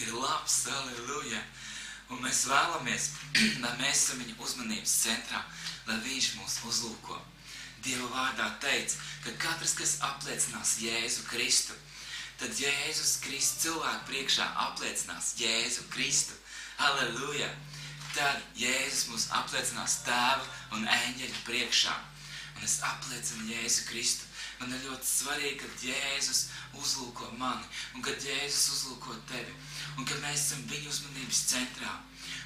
ir labs, aleluja. Un mēs vēlamies, lai mēs esam viņa uzmanības centrā, lai viņš mūs uzlūko. Dieva vārdā teica, ka katrs, kas apliecinās Jēzu Kristu, tad Jēzus Kristus cilvēku priekšā apliecinās Jēzu Kristu. Aleluja! Tad Jēzus mūs apliecinās tēva un eņģeļa priekšā. Un es apliecinu Jēzu Kristu. Man ir ļoti svarīgi, kad Jēzus uzlūko mani un kad Jēzus uzlūko tevi. Un kad mēs esam viņa uzmanības centrā.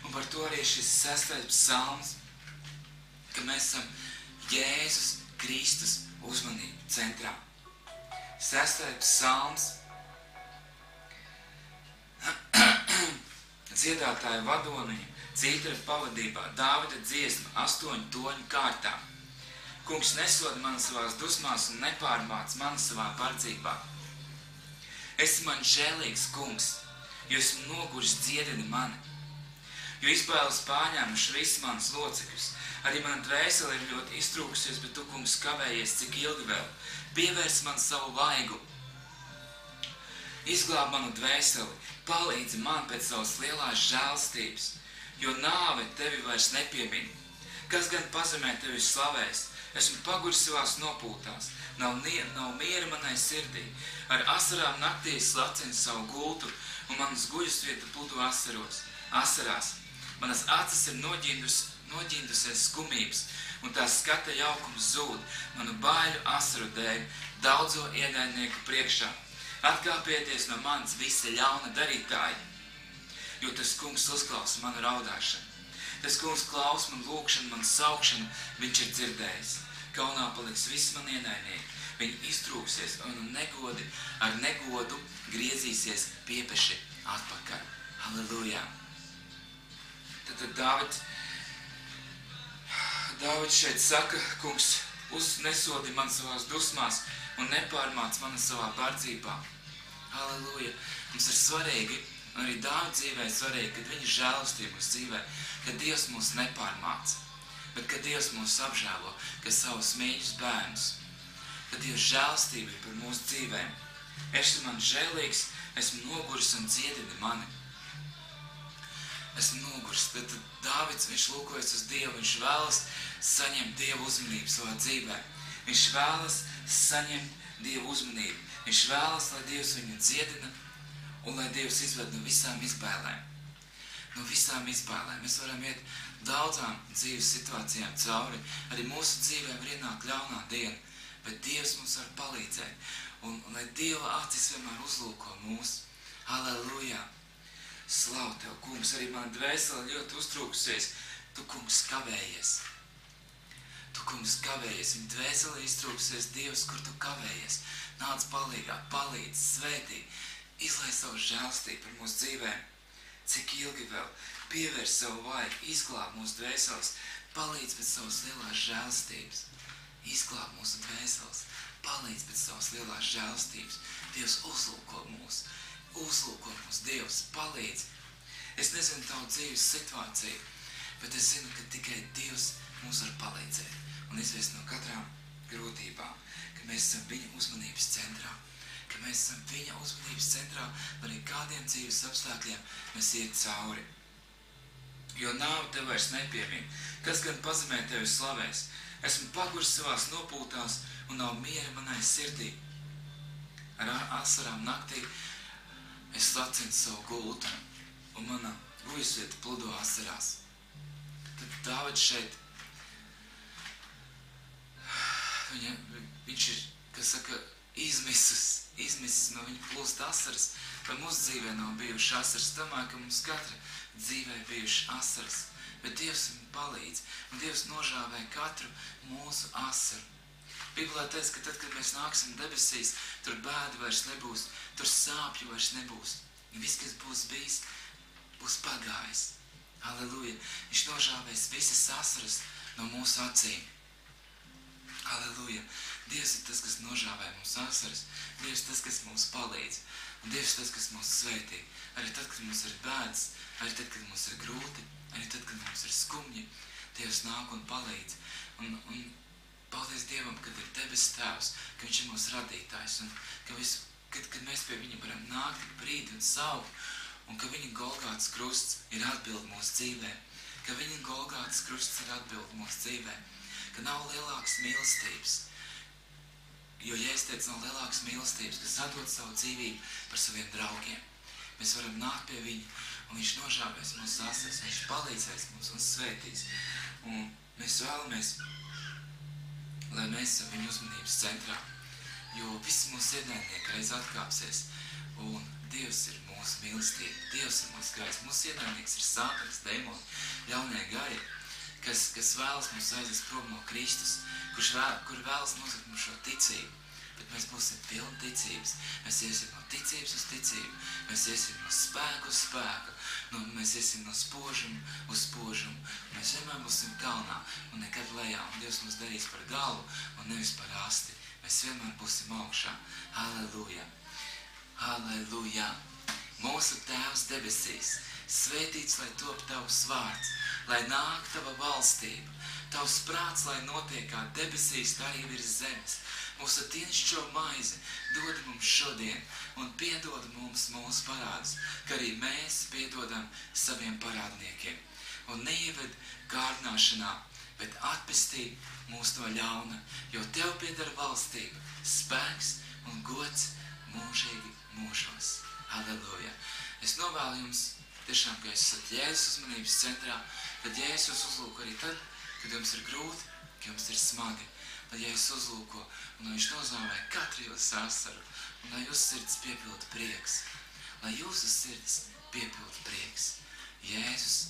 Un par to arī šis 6. psalms, ka mēs esam Jēzus Kristus uzmanību centrā. 6. psalms, dziedātāja vadoniņa, citra pavadībā, Dāvida dziesma 8 toņu kārtā. Kungs nesoda mani savās dusmās un nepārmāc mani savā bardzībā. Esi man žēlīgs, kungs, jo esmu noguris, dziedini mani. Jo izbailes pārņēmuši visi manas locekļus. Arī mana dvēsele ir ļoti iztrūkusies, bet tu, kungs, kavējies, cik ilgi vēl. Pievērs man savu vaigu. Izglāb manu dvēseli, palīdzi man pēc savas lielās žēlstības, jo nāve tevi vairs nepiemin. Kas gan pazemē tevi slavēs? Esmu paguris savās nopūtās, nav miera manai sirdī. Ar asarām naktī slacinu savu gultu, un manas guļus vieta pludu asarās. Manas acis ir noģindusies skumības, un tās skata jaukums zūd, manu baiļu asaru dēļ, daudzo ienaidnieku priekšā. Atkāpieties no manis visi ļauna darītāji, jo tas kungs uzklausa manu raudāšanu. Tas kungs klaus man lūkšanu, man saukšanu, viņš ir dzirdējis. Kaunā paliks visi man ienaidnieki. Viņi iztrūksies un ar negodu griezīsies piepeši atpakaļ. Halleluja! Tad Dāvids šeit saka, kungs, nesodi man savās dusmās un nepārmāc mani savā bardzībā. Halleluja! Mums ir svarīgi, arī Dāvida dzīvē ir svarīgi, kad viņa žēlastība mūsu dzīvē, kad Dievs mūs nepārmāca, bet kad Dievs mūs apžēlo, ka savus mīļus bērnus, kad Dievs žēlastība ir par mūsu dzīvēm. Esi man žēlīgs, esmu noguris un dziedini mani. Esmu noguris. Tad Dāvids, viņš lūkojas uz Dievu, viņš vēlas saņemt Dievu uzmanību savā dzīvē. Viņš vēlas saņemt Dievu uzmanību. Viņš vēlas, lai Dievs viņu dziedina un lai Dievs izved no visām izbailēm. No visām izbailēm. Mēs varam iet daudzām dzīves situācijām cauri. Arī mūsu dzīvē var ienākt ļaunā diena, bet Dievs mums var palīdzēt. Un lai Dieva acis vienmēr uzlūko mūs. Halleluja! Slavu Tev, kungs, arī mana dvēsele ļoti uztrūkusies. Tu, kungs, kavējies. Tu, kungs, kavējies. Viņa dvēsele iztrūkusies, Dievs, kur Tu kavējies. Nāc palīgā, palīdz, svētī. Izlai savu žēlstību par mūsu dzīvēm. Cik ilgi vēl? Pievērs savu vaigu, izglāb mūsu dvēseles. Palīdz pēc savas lielās žēlstības. Izglāb mūsu dvēseles. Palīdz pēc savas lielās žēlstības. Dievs uzlūko mūs. Uzlūko mūs, Dievs, palīdz. Es nezinu tavu dzīves situāciju, bet es zinu, ka tikai Dievs mums var palīdzēt un izvest no katrām grūtībām, ka mēs esam viņa uzmanības centrā, ka mēs esam viņa uzmanības centrā, lai arī kādiem dzīves apstākļiem mēs iet cauri. Jo nāve tev vairs nepiemīn. Kas gan pazemē tevi slavēs? Esmu paguris savās nopūtās un nav miera manai sirdī. Ar asarām naktī es slacinu savu gultu, un mana guļusvieta pludo asarās. Tad Dāvids šeit, viņš ir, kas saka, izmisis, no viņa plūst asaras. Vai mūsu dzīvē nav bijuši asaras? Domāju, ka mums katra dzīvē bijuši asaras, bet Dievs viņu palīdz, un Dievs nožāvē katru mūsu asaru. Bībelē teica, ka tad, kad mēs nāksim debesīs, tur bēdu vairs nebūs, tur sāpju vairs nebūs. Viss, kas būs bijis, būs pagājis. Halleluja! Viņš nožāvēs visas asaras no mūsu acīm. Halleluja! Dievs ir tas, kas nožāvē mūsu asaras. Dievs ir tas, kas mums palīdz. Un Dievs ir tas, kas mūs svētī. Arī tad, kad mums ir bēdas, arī tad, kad mums ir grūti, arī tad, kad mums ir skumji, Dievs nāk un palīdz. Un paldies Dievam, kad ir debes Tēvs, ka viņš ir mūsu radītājs un ka kad mēs pie viņa varam nākt brīdi un saukt un ka viņa Golgātas krusts ir atbilde mūsu dzīvē, ka viņa Golgātas krusts ir atbilde mūsu dzīvē, ka nav lielākas mīlestības. Jo, ja es teicu, nav lielākas mīlestības, kas atdod savu dzīvību par saviem draugiem. Mēs varam nākt pie viņa, un viņš nožāvēs mūsu asas, viņš palīdzēs mums un svētīs. Un mēs vēlamies, lai mēs esam viņa uzmanības centrā, jo visi mūsu ienaidnieki reiz atkāpsies, un Dievs ir mūsu mīlestība, Dievs ir mūsu gaiss. Mūsu ienaidnieks ir Sātans, dēmoni, ļaunie gari, kas vēlas mūs aizvest prom no Kristus, kur vēlas nozagt mums šo ticību. Bet mēs būsim pilni ticības. Mēs iesim no ticības uz ticību. Mēs iesim no spēka uz spēku. Mēs iesim no spožuma uz spožumu. Mēs vienmēr būsim kalnā un nekad lejā. Un Dievs mums darīs par galvu un nevis par asti. Mēs vienmēr būsim augšā. Halleluja! Halleluja! Mūsu Tēvs debesīs, svētīts, lai top tavs vārds, lai nāk tava valstība. Tavs prāts, lai notiek kā debesīs, tā arī virs zemes. Mūsu dienascho maizi dod mums šodien un piedod mums mūsu parādus, ka arī mēs piedodam saviem parādniekiem. Un neieved kārdināšanā, bet atpestī mūs no ļauna, jo tev pieder valstība, spēks un gods mūžīgi mūžos. Halleluja! Es novēlu jums tiešām, ka jūs esat Jēzus uzmanības centrā, tad Jēzus jūs uzlūko arī tad, kad jums ir grūti, ka jums ir smagi. Lai Jēzus uzlūko un lai viņš nozāvē katru jūsu asaru un lai jūsu sirds piepilda prieks. Lai jūsu sirds piepilda prieks. Jēzus